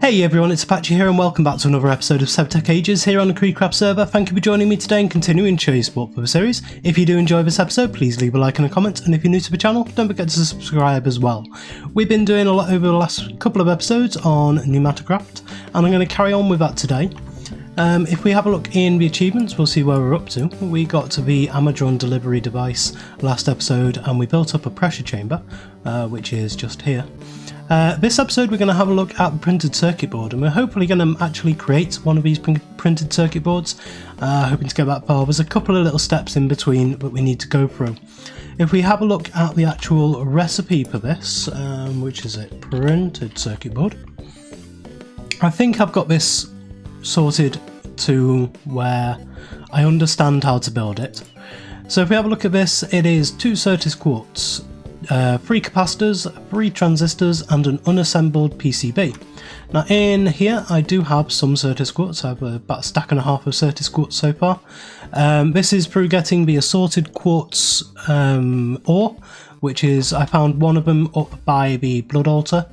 Hey everyone, it's Apache here and welcome back to another episode of SevTech Ages here on the CreedCraft server. Thank you for joining me today and continuing to show your support for the series. If you do enjoy this episode, please leave a like and a comment, and if you're new to the channel, don't forget to subscribe as well. We've been doing a lot over the last couple of episodes on Pneumatikraft, and I'm going to carry on with that today. If we have a look in the achievements, we'll see where we're up to. We got to the Amazon delivery device last episode and we built up a pressure chamber, which is just here. This episode we're going to have a look at the printed circuit board, and we're hopefully going to actually create one of these printed circuit boards, hoping to get that far. There's a couple of little steps in between that we need to go through. If we have a look at the actual recipe for this, which is a printed circuit board, I think I've got this sorted to where I understand how to build it. So if we have a look at this, it is 2 Synths quartz, 3 capacitors, 3 transistors and an unassembled PCB. Now in here I do have some Synths quartz. I have about a stack and a half of Synths quartz so far. This is through getting the assorted quartz ore, which is, I found one of them up by the blood altar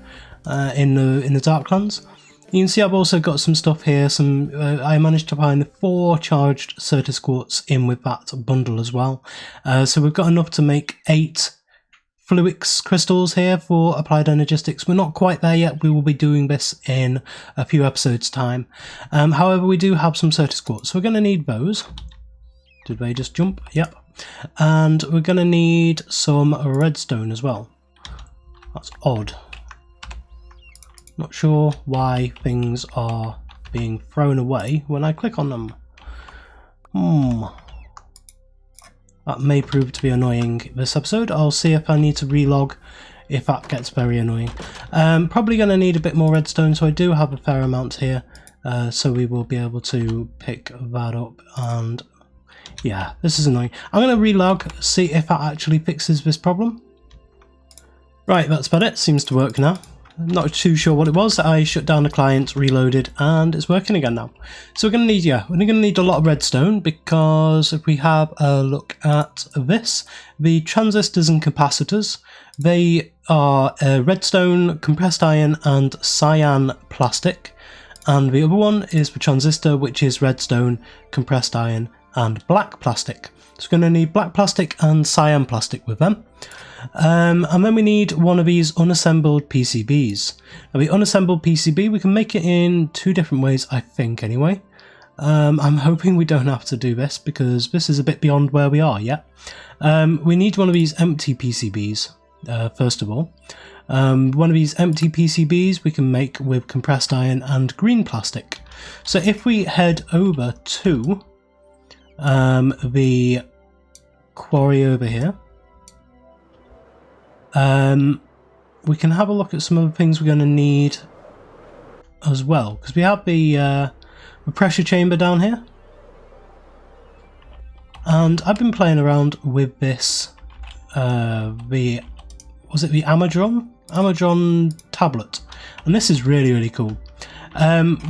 in the Darklands. You can see I've also got some stuff here. I managed to find the 4 charged Synths quartz in with that bundle as well. So we've got enough to make 8 Fluix crystals here for applied energistics. We're not quite there yet. We will be doing this in a few episodes time. However, we do have some Synths quartz, so we're going to need those. Did they just jump? Yep. And we're going to need some redstone as well. That's odd. Not sure why things are being thrown away when I click on them. That may prove to be annoying this episode. I'll see if I need to relog if that gets very annoying. Probably going to need a bit more redstone, so I do have a fair amount here, so we will be able to pick that up. And yeah, this is annoying. I'm going to relog, see if that actually fixes this problem. Right, that's about it. Seems to work now. I'm not too sure what it was. I shut down the client, reloaded, and it's working again now. So we're going to need, we're going to need a lot of redstone, because if we have a look at this, the transistors and capacitors, they are redstone, compressed iron, and cyan plastic. And the other one is the transistor, which is redstone, compressed iron, and black plastic. So we're going to need black plastic and cyan plastic with them. And then we need one of these unassembled PCBs. Now the unassembled PCB, we can make it in 2 different ways, I think anyway. I'm hoping we don't have to do this, because this is a bit beyond where we are yet. We need one of these empty PCBs, first of all. One of these empty PCBs we can make with compressed iron and green plastic. So if we head over to the quarry over here, we can have a look at some of the things we're going to need as well, because we have the pressure chamber down here, and I've been playing around with this the Amazon tablet, and this is really cool.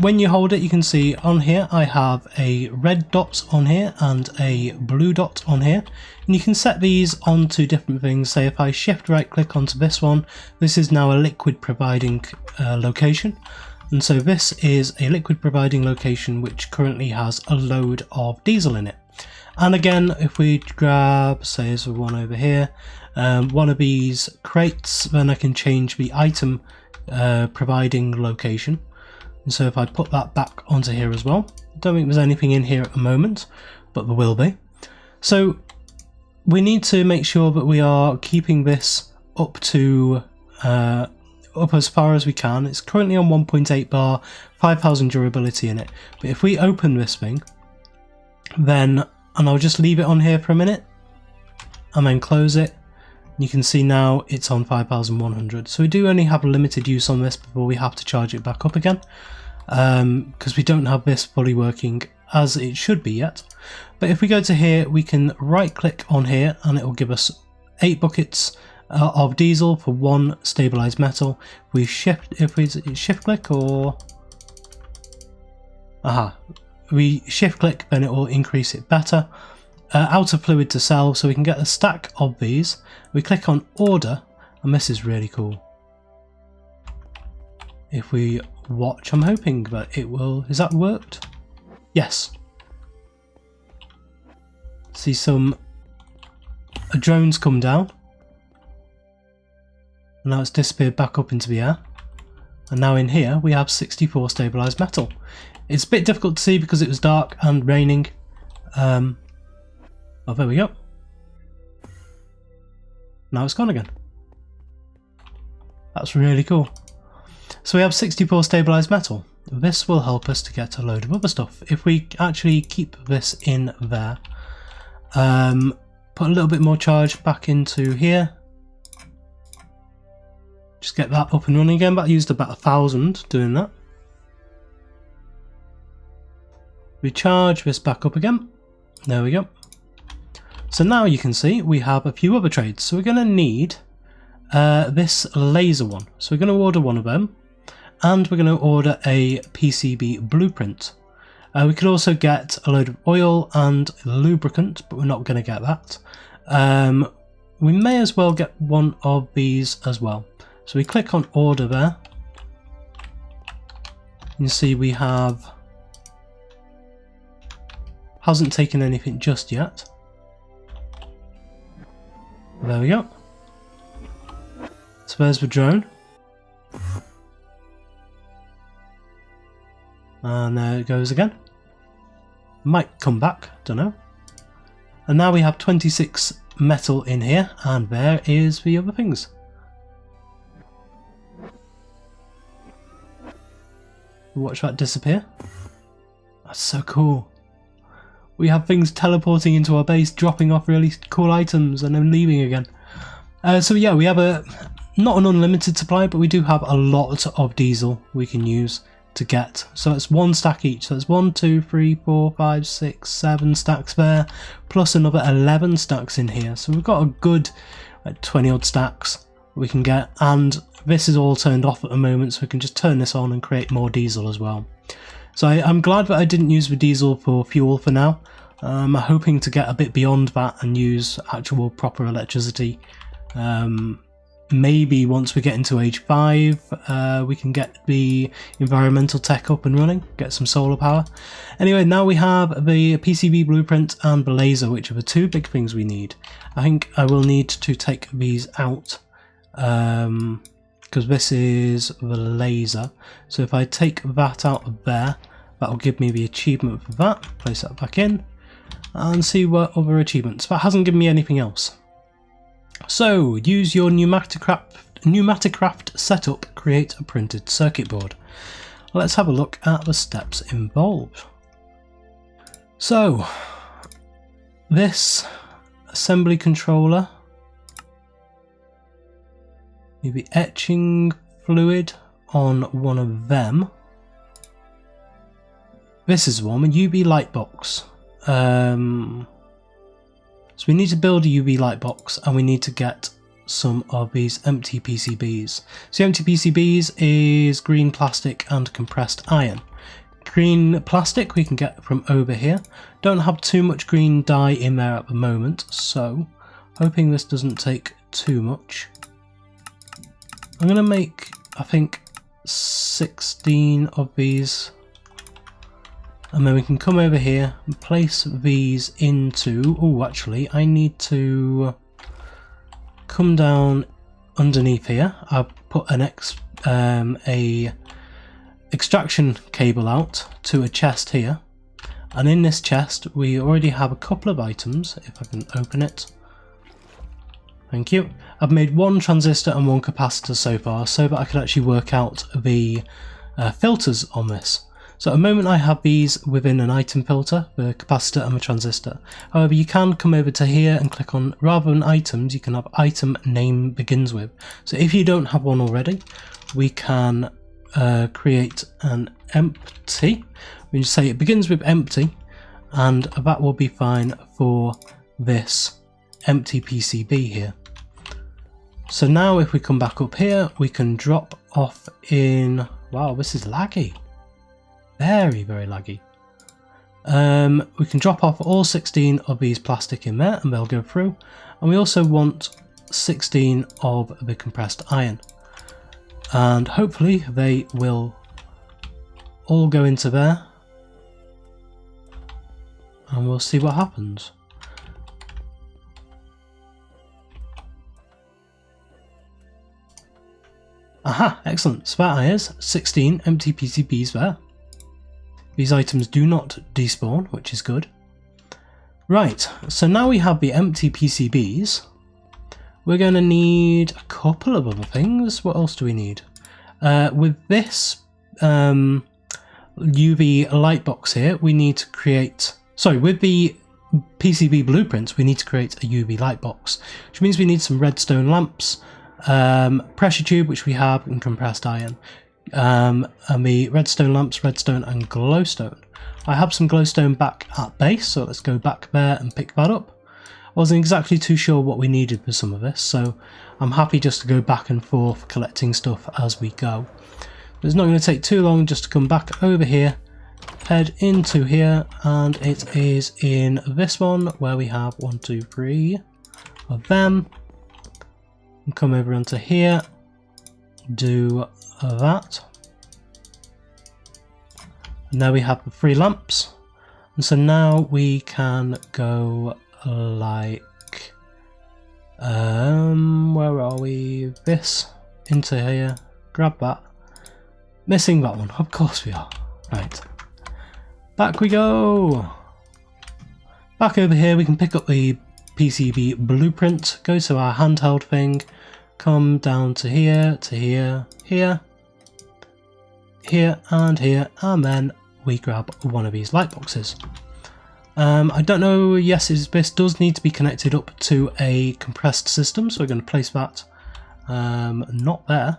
When you hold it, you can see on here I have a red dot on here and a blue dot on here, and you can set these onto different things. Say if I shift right click onto this one, this is now a liquid providing location, and so this is a liquid providing location which currently has a load of diesel in it. And again, if we grab, say there's one over here, one of these crates, then I can change the item providing location. And so if I put that back onto here as well, I don't think there's anything in here at the moment, but there will be. So we need to make sure that we are keeping this up to up as far as we can. It's currently on 1.8 bar, 5000 durability in it. But if we open this thing, then, and I'll just leave it on here for a minute, and then close it, you can see now it's on 5100. So we do only have a limited use on this before we have to charge it back up again, because we don't have this fully working as it should be yet. But if we go to here, we can right click on here and it will give us 8 buckets of diesel for 1 stabilized metal. We shift, if we shift click, or we shift click, then it will increase it better. Outer fluid to sell, so we can get a stack of these. We click on order, and this is really cool. If we watch. I'm hoping that it will. Is that worked? Yes. See some drones come down. And now it's disappeared back up into the air. And now in here we have 64 stabilised metal. It's a bit difficult to see because it was dark and raining. Oh, there we go. Now it's gone again. That's really cool. So we have 64 stabilised metal. This will help us to get a load of other stuff. If we actually keep this in there, put a little bit more charge back into here. Just get that up and running again. But I used about 1,000 doing that. We charge this back up again. There we go. So now you can see we have a few other trades. So we're going to need this laser one. So we're going to order one of them. And we're going to order a PCB blueprint. We could also get a load of oil and lubricant, but we're not going to get that. We may as well get one of these as well. So we click on order there. You can see we have... hasn't taken anything just yet. There we go. So there's the drone. And there it goes again. Might come back, don't know. And now we have 26 metal in here, and there is the other things. Watch that disappear. That's so cool. We have things teleporting into our base, dropping off really cool items and then leaving again. So yeah, we have not an unlimited supply, but we do have a lot of diesel we can use to get. So it's 1 stack each. So it's 1, 2, 3, 4, 5, 6, 7 stacks there, plus another 11 stacks in here. So we've got a good 20 odd stacks we can get, and this is all turned off at the moment, so we can just turn this on and create more diesel as well. So I'm glad that I didn't use the diesel for fuel for now. I'm hoping to get a bit beyond that and use actual proper electricity. Maybe once we get into age 5 we can get the environmental tech up and running, get some solar power. Anyway, now we have the PCB blueprint and the laser, which are the 2 big things we need. I think I will need to take these out because this is the laser. So if I take that out of there, that will give me the achievement for that. Place that back in and see what other achievements. That hasn't given me anything else. So, use your pneumaticraft setup, create a printed circuit board. Let's have a look at the steps involved. So, this assembly controller, maybe etching fluid on one of them. This is one, a UV light box. So we need to build a UV light box, and we need to get some of these empty PCBs. So empty PCBs is green plastic and compressed iron. Green plastic we can get from over here. Don't have too much green dye in there at the moment, so hoping this doesn't take too much. I'm going to make, I think, 16 of these. And then we can come over here and place these into... oh, actually, I need to come down underneath here. I've put an extraction cable out to a chest here. And in this chest, we already have a couple of items, if I can open it. Thank you. I've made 1 transistor and 1 capacitor so far, so that I could actually work out the filters on this. So at the moment I have these within an item filter, the capacitor and the transistor. However, you can come over to here and click on, rather than items, you can have item name begins with. So if you don't have one already, we can create an empty. We just say it begins with empty, and that will be fine for this empty PCB here. So now if we come back up here, we can drop off in, wow, this is laggy. Very, very laggy. We can drop off all 16 of these plastic in there and they'll go through. And we also want 16 of the compressed iron. And hopefully they will all go into there. And we'll see what happens. Aha, excellent. Spare is 16 empty PCBs there. These items do not despawn, which is good. Right, so now we have the empty PCBs. We're going to need a couple of other things. What else do we need? With this UV light box here, we need to create... Sorry, with the PCB blueprints, we need to create a UV light box, which means we need some redstone lamps, pressure tube, which we have, and compressed iron. And the redstone lamps, redstone and glowstone. I have some glowstone back at base, so let's go back there and pick that up. I wasn't exactly too sure what we needed for some of this, so I'm happy just to go back and forth collecting stuff as we go. It's not going to take too long just to come back over here, head into here, and it is in this one where we have 1, 2, 3 of them. And come over onto here, do that. And there we have the 3 lamps. And so now we can go like, where are we? This, into here, grab that. Missing that one, of course we are. Right. Back we go! Back over here we can pick up the PCB blueprint, go to our handheld thing, come down to here, here, and here, and then we grab one of these light boxes. I don't know, yes, this does need to be connected up to a compressed system, so we're going to place that not there.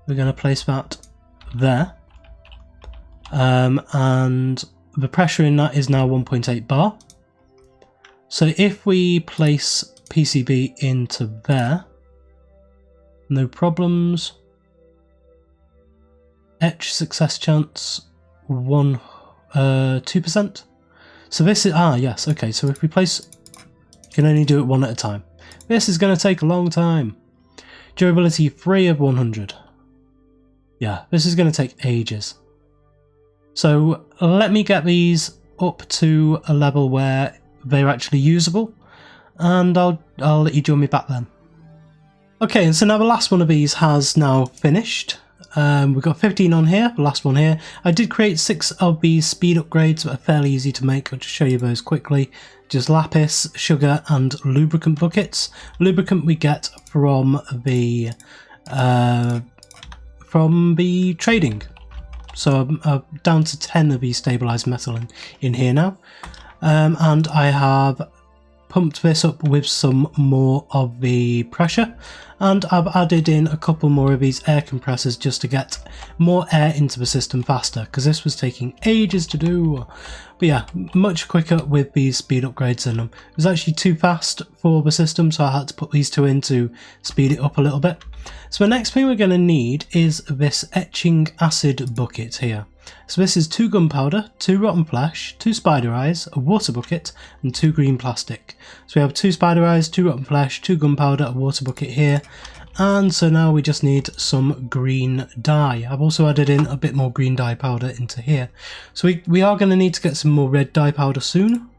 We're going to place that there. And the pressure in that is now 1.8 bar. So if we place PCB into there, no problems. Etch success chance 2%. So this is, yes, okay, so if we place, you can only do it one at a time. This is going to take a long time. Durability 3 of 100. Yeah, this is going to take ages. So let me get these up to a level where they're actually usable, and I'll let you join me back then. Okay, and so now the last one of these has now finished. We've got 15 on here, the last one here. I did create 6 of these speed upgrades that are fairly easy to make. I'll just show you those quickly. Just lapis, sugar and lubricant buckets. Lubricant we get from the trading. So I'm down to 10 of these stabilised metal in here now. And I have pumped this up with some more of the pressure, and I've added in a couple more of these air compressors just to get more air into the system faster, because this was taking ages to do. But yeah, much quicker with these speed upgrades in them. It was actually too fast for the system, so I had to put these 2 in to speed it up a little bit. So the next thing we're going to need is this etching acid bucket here. So this is 2 gunpowder, 2 rotten flesh, 2 spider eyes, a water bucket and 2 green plastic. So we have 2 spider eyes, 2 rotten flesh, 2 gunpowder, a water bucket here, and so now we just need some green dye. I've also added in a bit more green dye powder into here. So we are going to need to get some more red dye powder soon,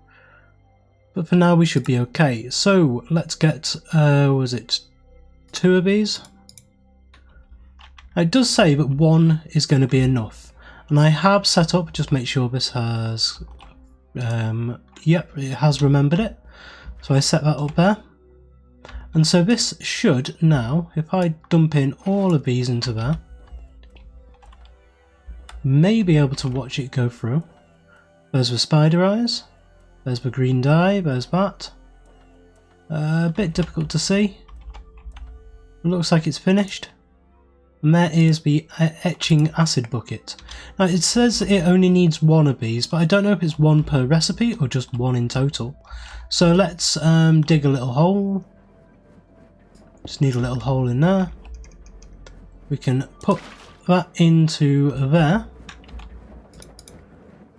but for now we should be okay. So let's get, was it 2 of these? It does say that 1 is going to be enough. And I have set up, just make sure this has, yep, it has remembered it. So I set that up there. And so this should now, if I dump in all of these into there, may be able to watch it go through. There's the spider eyes, there's the green dye, there's that. A bit difficult to see. It looks like it's finished. And there is the etching acid bucket. Now it says it only needs 1 of these, but I don't know if it's 1 per recipe or just 1 in total. So let's dig a little hole. Just need a little hole in there. We can put that into there.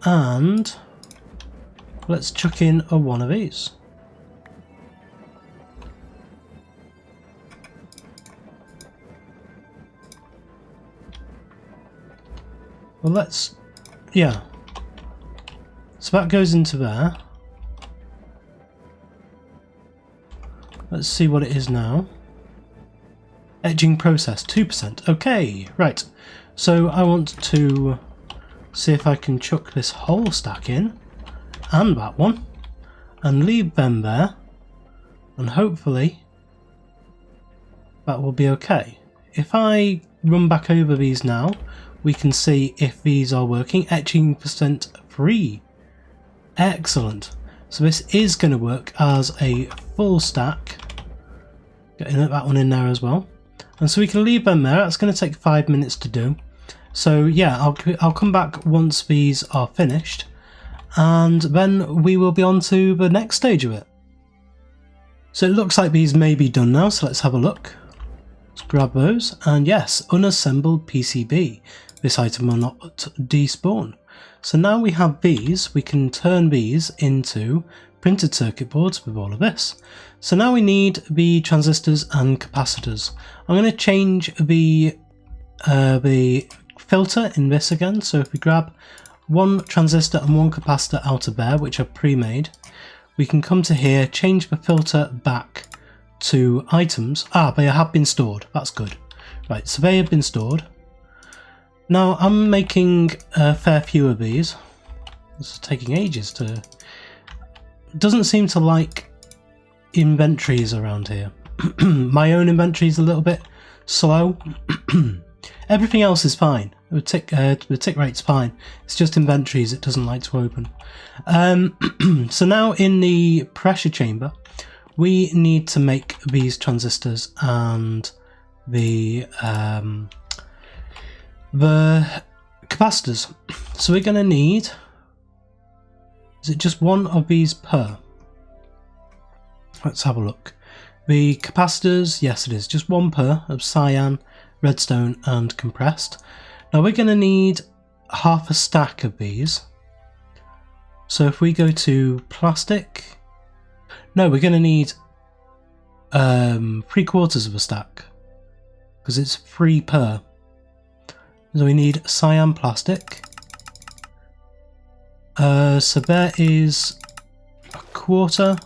And let's chuck in a 1 of these. Well, let's, yeah. So that goes into there. Let's see what it is now. Etching process, 2%. Okay, right. So I want to see if I can chuck this whole stack in, and that one, and leave them there, and hopefully that will be okay. If I run back over these now, we can see if these are working. Etching percent free. Excellent. So this is going to work as a full stack. Getting that one in there as well. And so we can leave them there. That's going to take 5 minutes to do. So yeah, I'll come back once these are finished, and then we will be on to the next stage of it. So it looks like these may be done now, so let's have a look. Let's grab those, and yes, unassembled PCB. This item will not despawn. So now we have these, we can turn these into printed circuit boards with all of this. So now we need the transistors and capacitors. I'm going to change the filter in this again. So if we grab one transistor and one capacitor out of there, which are pre-made, we can come to here, change the filter back to items. They have been stored. That's good. Right, so they have been stored. Now I'm making a fair few of these. This is taking ages to... Doesn't seem to like inventories around here. My own inventory is a little bit slow. Everything else is fine. The tick rate's fine. It's just inventories it doesn't like to open. So now in the pressure chamber, we need to make these transistors and the capacitors. So we're going to need, is it just one of these per? Let's have a look. The capacitors, yes it is, just one per of cyan, redstone and compressed. Now we're going to need half a stack of these. So if we go to plastic, no, we're going to need 3/4 of a stack because it's 3 per. So we need cyan plastic. So there is 1/4.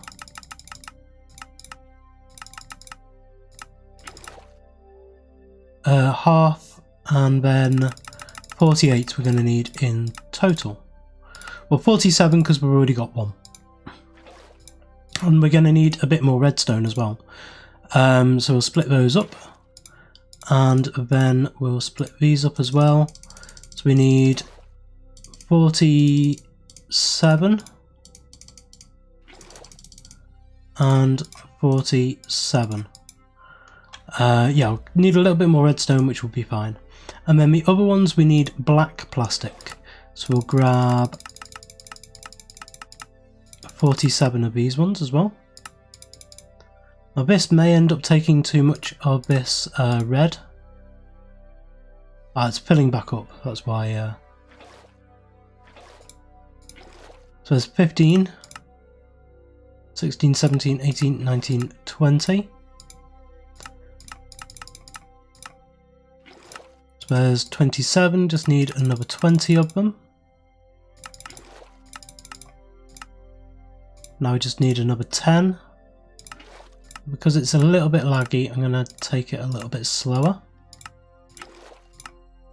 Half, and then 48 we're going to need in total. Well, 47 because we've already got one. And we're going to need a bit more redstone as well. So we'll split those up, and then we'll split these up as well. So we need 47 and 47. Yeah, we'll need a little bit more redstone, which will be fine. And then the other ones we need black plastic. So we'll grab 47 of these ones as well. Now this may end up taking too much of this red. It's filling back up, that's why. So there's 15, 16, 17, 18, 19, 20. So there's 27, just need another 20 of them. Now we just need another 10. Because it's a little bit laggy, I'm going to take it a little bit slower.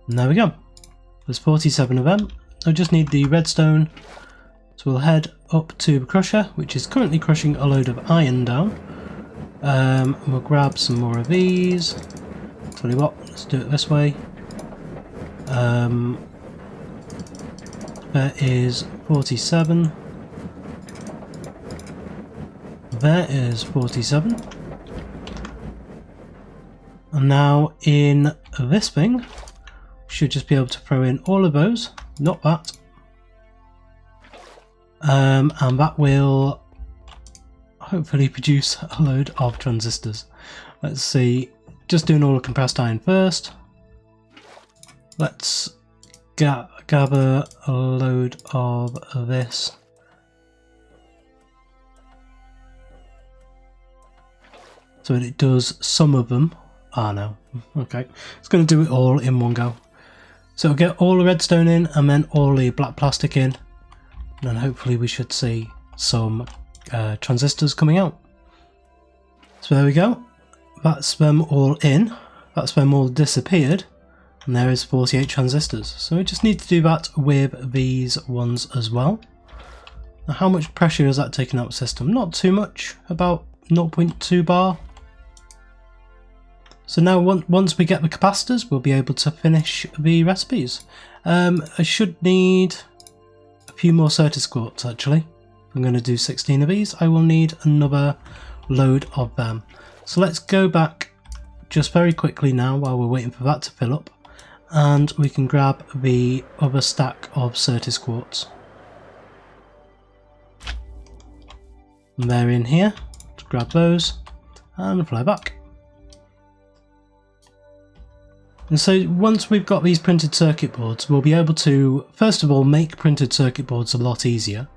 And there we go. There's 47 of them. I just need the redstone. So we'll head up to the crusher, which is currently crushing a load of iron down. We'll grab some more of these. Tell you what, let's do it this way. There is 47. There is 47. And now in this thing, should just be able to throw in all of those, not that. And that will hopefully produce a load of transistors. Let's see, just doing all the compressed iron first. Let's gather a load of this. So that it does some of them. Ah no, okay. It's going to do it all in one go. So we'll get all the redstone in and then all the black plastic in, and then hopefully we should see some transistors coming out. So there we go, that's them all in, that's them all disappeared, and there is 48 transistors. So we just need to do that with these ones as well. Now how much pressure is that taking out the system? Not too much, about 0.2 bar. So now once we get the capacitors, we'll be able to finish the recipes. I should need a few more circuit quartz actually. I'm going to do 16 of these. I will need another load of them. So let's go back just very quickly now while we're waiting for that to fill up, and we can grab the other stack of circuit quartz. And they're in here. Let's grab those and fly back. And so once we've got these printed circuit boards, we'll be able to first of all make printed circuit boards a lot easier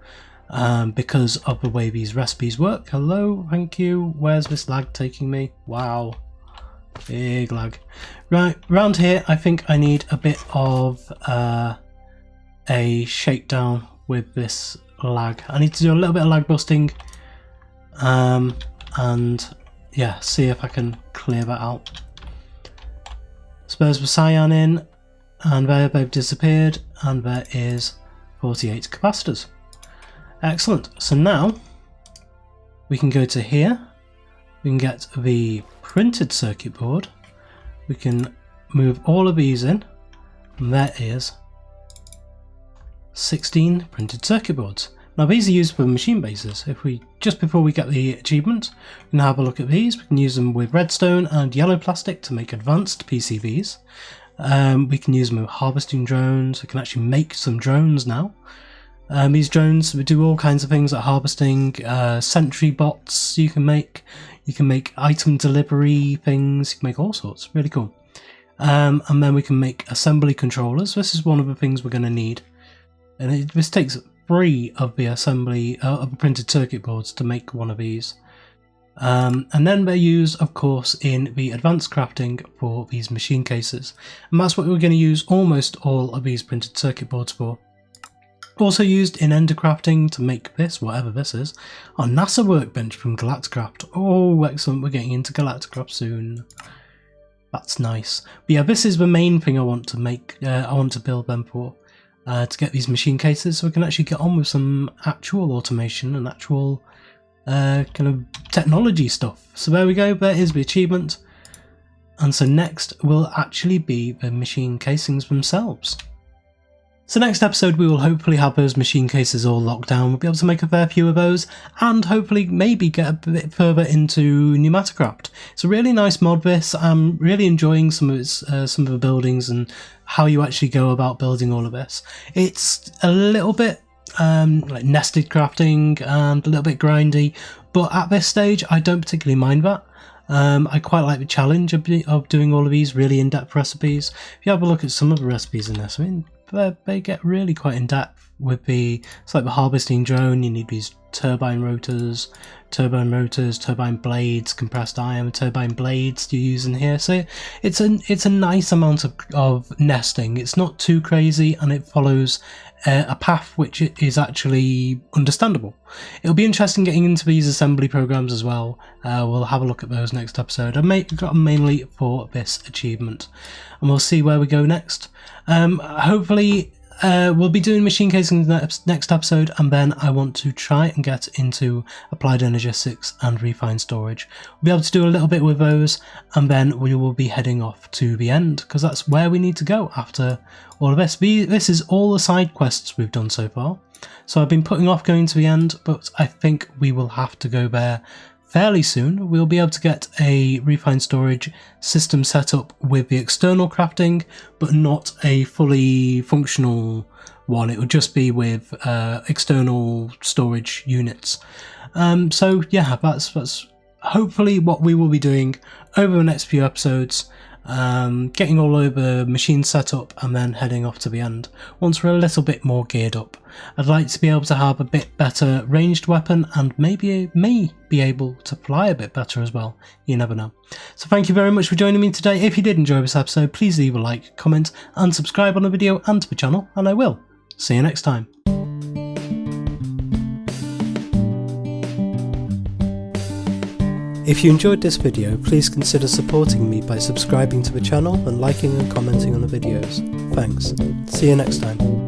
because of the way these recipes work. Hello, thank you. Where's this lag taking me? Wow, big lag. Right, around here I think I need a bit of a shakedown with this lag. I need to do a little bit of lag busting and yeah, see if I can clear that out. So there's the cyan in, and there they've disappeared, and there is 48 capacitors. Excellent. So now we can go to here, we can get the printed circuit board, we can move all of these in, and there is 16 printed circuit boards. Now these are used for machine bases. If we, just before we get the achievement, we can have a look at these. We can use them with redstone and yellow plastic to make advanced PCBs. We can use them with harvesting drones. We can actually make some drones now. These drones, we do all kinds of things like harvesting, sentry bots you can make item delivery things, you can make all sorts, really cool. And then we can make assembly controllers. This is one of the things we're going to need. And this takes 3 of the assembly of the printed circuit boards to make one of these. And then they're used, of course, in the advanced crafting for these machine cases. And that's what we're going to use almost all of these printed circuit boards for. Also used in ender crafting to make this, whatever this is, our NASA workbench from Galacticraft. Oh, excellent, we're getting into Galacticraft soon. That's nice. But yeah, this is the main thing I want to make, I want to build them for. To get these machine cases so we can actually get on with some actual automation and actual kind of technology stuff. So there we go, there is the achievement. And so next will actually be the machine casings themselves. So next episode we will hopefully have those machine cases all locked down. We'll be able to make a fair few of those and hopefully maybe get a bit further into Pneumaticraft. It's a really nice mod this. I'm really enjoying some of its some of the buildings and how you actually go about building all of this. It's a little bit like nested crafting and a little bit grindy, but at this stage I don't particularly mind that. I quite like the challenge of doing all of these really in-depth recipes. If you have a look at some of the recipes in this, I mean, they get really quite in-depth with it's like the harvesting drone. You need these turbine rotors, turbine blades, compressed iron, turbine blades you use in here. So it's a nice amount of nesting. It's not too crazy and it follows a path which is actually understandable. It'll be interesting getting into these assembly programs as well. We'll have a look at those next episode. I've got them mainly for this achievement and we'll see where we go next. Hopefully we'll be doing machine casing next episode, and then I want to try and get into applied energistics and refined storage. We'll be able to do a little bit with those, and then we will be heading off to the end because that's where we need to go after all of this. This is all the side quests we've done so far, so I've been putting off going to the end, but I think we will have to go there fairly soon. We'll be able to get a refined storage system set up with the external crafting, but not a fully functional one. It would just be with external storage units. So yeah, that's hopefully what we will be doing over the next few episodes. getting all over machine setup and then heading off to the end once we're a little bit more geared up. I'd like to be able to have a bit better ranged weapon and maybe may be able to fly a bit better as well. You never know. So thank you very much for joining me today. If you did enjoy this episode, please leave a like, comment and subscribe on the video and to the channel, and I will see you next time. If you enjoyed this video, please consider supporting me by subscribing to the channel and liking and commenting on the videos. Thanks. See you next time.